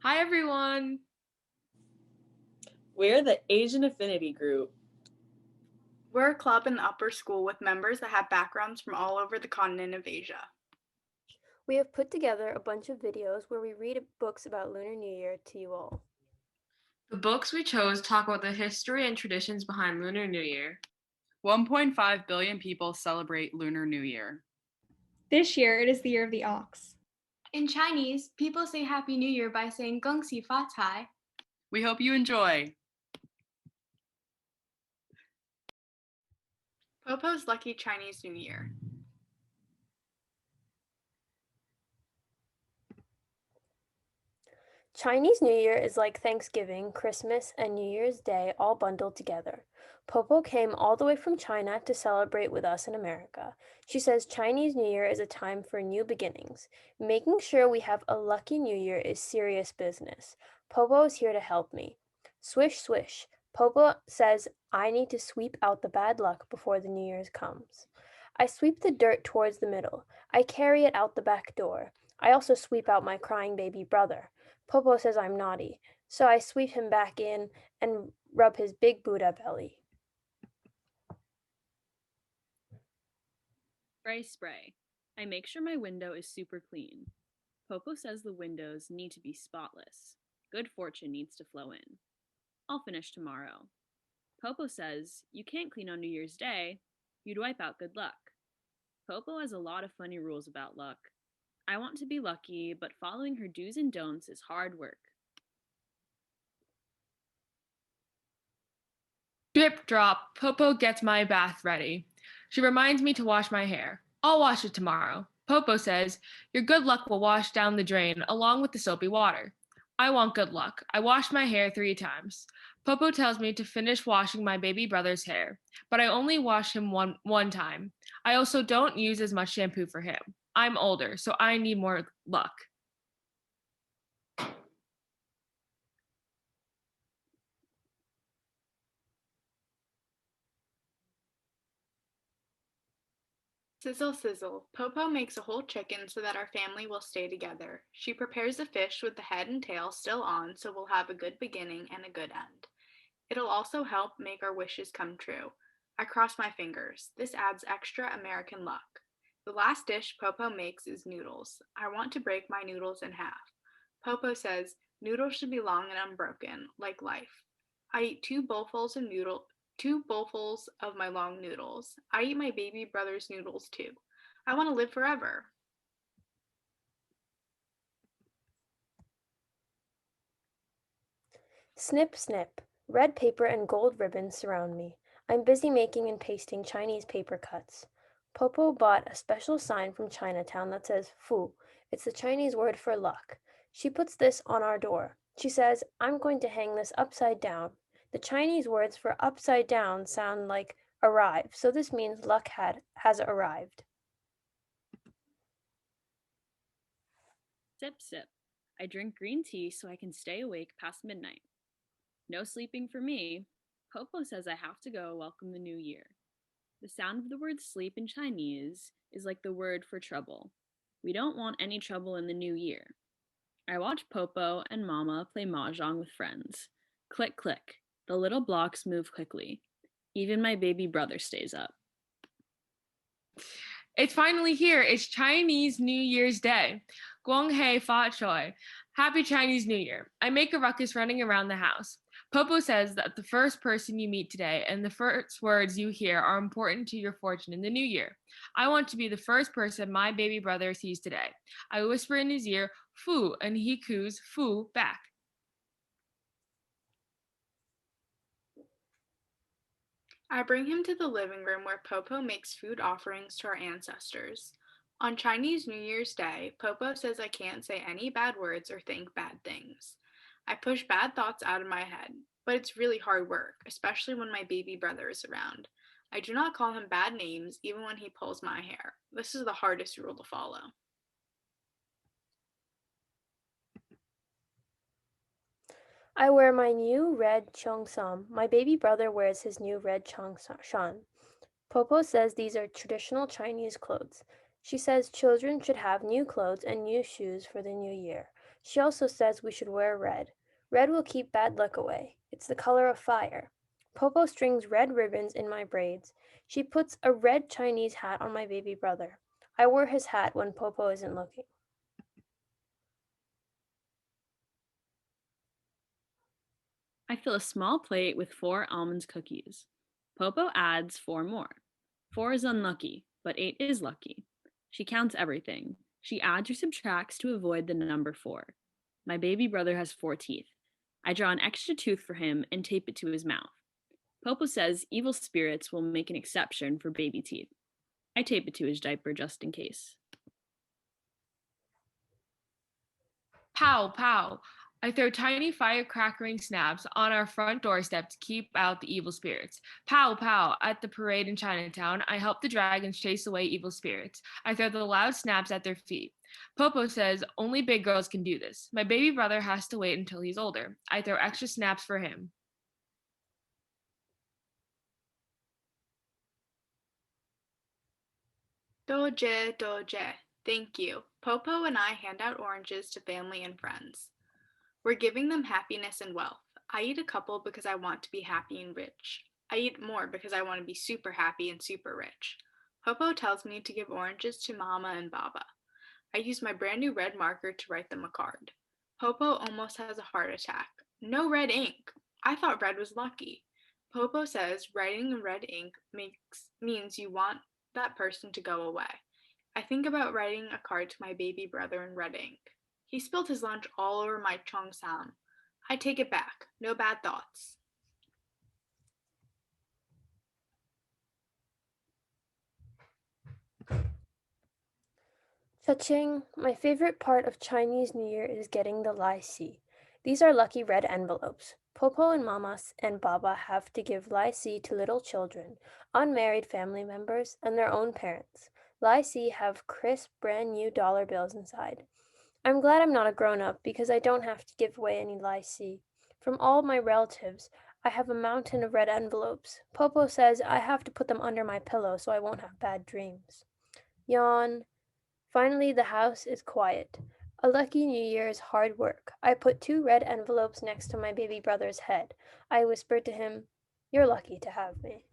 Hi, everyone. We're the Asian Affinity Group. We're a club in the upper school with members that have backgrounds from all over the continent of Asia. We have put together a bunch of videos where we read books about Lunar New Year to you all. The books we chose talk about the history and traditions behind Lunar New Year. 1.5 billion people celebrate Lunar New Year. This year, it is the year of the ox. In Chinese, people say Happy New Year by saying Gong Xi Fa Cai. We hope you enjoy. Popo's Lucky Chinese New Year. Chinese New Year is like Thanksgiving, Christmas, and New Year's Day all bundled together. Popo came all the way from China to celebrate with us in America. She says Chinese New Year is a time for new beginnings. Making sure we have a lucky New Year is serious business. Popo is here to help me. Swish, swish. Popo says I need to sweep out the bad luck before the New Year's comes. I sweep the dirt towards the middle. I carry it out the back door. I also sweep out my crying baby brother. Popo says I'm naughty, so I sweep him back in and rub his big Buddha belly. Spray, spray. I make sure my window is super clean. Popo says the windows need to be spotless. Good fortune needs to flow in. I'll finish tomorrow. Popo says you can't clean on New Year's Day. You'd wipe out good luck. Popo has a lot of funny rules about luck. I want to be lucky, but following her do's and don'ts is hard work. Drip drop, Popo gets my bath ready. She reminds me to wash my hair. I'll wash it tomorrow. Popo says, your good luck will wash down the drain along with the soapy water. I want good luck. I wash my hair 3 times. Popo tells me to finish washing my baby brother's hair, but I only wash him one time. I also don't use as much shampoo for him. I'm older, so I need more luck. Sizzle, sizzle. Popo makes a whole chicken so that our family will stay together. She prepares the fish with the head and tail still on so we'll have a good beginning and a good end. It'll also help make our wishes come true. I cross my fingers. This adds extra American luck. The last dish Popo makes is noodles. I want to break my noodles in half. Popo says noodles should be long and unbroken, like life. I eat 2 bowlfuls of my long noodles. I eat my baby brother's noodles too. I want to live forever. Snip, snip. Red paper and gold ribbons surround me. I'm busy making and pasting Chinese paper cuts. Popo bought a special sign from Chinatown that says Fu. It's the Chinese word for luck. She puts this on our door. She says, I'm going to hang this upside down. The Chinese words for upside down sound like arrive, so this means luck has arrived. Sip, sip. I drink green tea so I can stay awake past midnight. No sleeping for me. Popo says I have to go welcome the new year. The sound of the word sleep in Chinese is like the word for trouble. We don't want any trouble in the new year. I watch Popo and Mama play mahjong with friends. Click, click. The little blocks move quickly. Even my baby brother stays up. It's finally here. It's Chinese New Year's Day. Guang Hei Fa Choi. Happy Chinese New Year. I make a ruckus running around the house. Popo says that the first person you meet today and the first words you hear are important to your fortune in the new year. I want to be the first person my baby brother sees today. I whisper in his ear, Fu, and he coos Fu back. I bring him to the living room where Popo makes food offerings to our ancestors. On Chinese New Year's Day, Popo says I can't say any bad words or think bad things. I push bad thoughts out of my head, but it's really hard work, especially when my baby brother is around. I do not call him bad names even when he pulls my hair. This is the hardest rule to follow. I wear my new red cheongsam. My baby brother wears his new red cheongshan. Popo says these are traditional Chinese clothes. She says children should have new clothes and new shoes for the new year. She also says we should wear red. Red will keep bad luck away. It's the color of fire. Popo strings red ribbons in my braids. She puts a red Chinese hat on my baby brother. I wear his hat when Popo isn't looking. I fill a small plate with 4 almonds cookies. Popo adds 4 more. 4 is unlucky, but 8 is lucky. She counts everything. She adds or subtracts to avoid the number 4. My baby brother has 4 teeth. I draw an extra tooth for him and tape it to his mouth. Popo says evil spirits will make an exception for baby teeth. I tape it to his diaper just in case. Pow, pow. I throw tiny firecrackering snaps on our front doorstep to keep out the evil spirits. Pow, pow. At the parade in Chinatown, I help the dragons chase away evil spirits. I throw the loud snaps at their feet. Popo says only big girls can do this. My baby brother has to wait until he's older. I throw extra snaps for him. Doje, doje. Thank you. Popo and I hand out oranges to family and friends. We're giving them happiness and wealth. I eat a couple because I want to be happy and rich. I eat more because I want to be super happy and super rich. Popo tells me to give oranges to Mama and Baba. I use my brand new red marker to write them a card. Popo almost has a heart attack. No red ink. I thought red was lucky. Popo says writing in red ink means you want that person to go away. I think about writing a card to my baby brother in red ink. He spilled his lunch all over my cheongsam. I take it back. No bad thoughts. Cha-ching! My favorite part of Chinese New Year is getting the Lai Si. These are lucky red envelopes. Popo and Mama and Baba have to give Lai Si to little children, unmarried family members, and their own parents. Lai Si have crisp, brand new dollar bills inside. I'm glad I'm not a grown-up because I don't have to give away any Lai Si. From all my relatives, I have a mountain of red envelopes. Popo says I have to put them under my pillow so I won't have bad dreams. Yawn. Finally, the house is quiet. A lucky New Year is hard work. I put 2 red envelopes next to my baby brother's head. I whispered to him, "You're lucky to have me."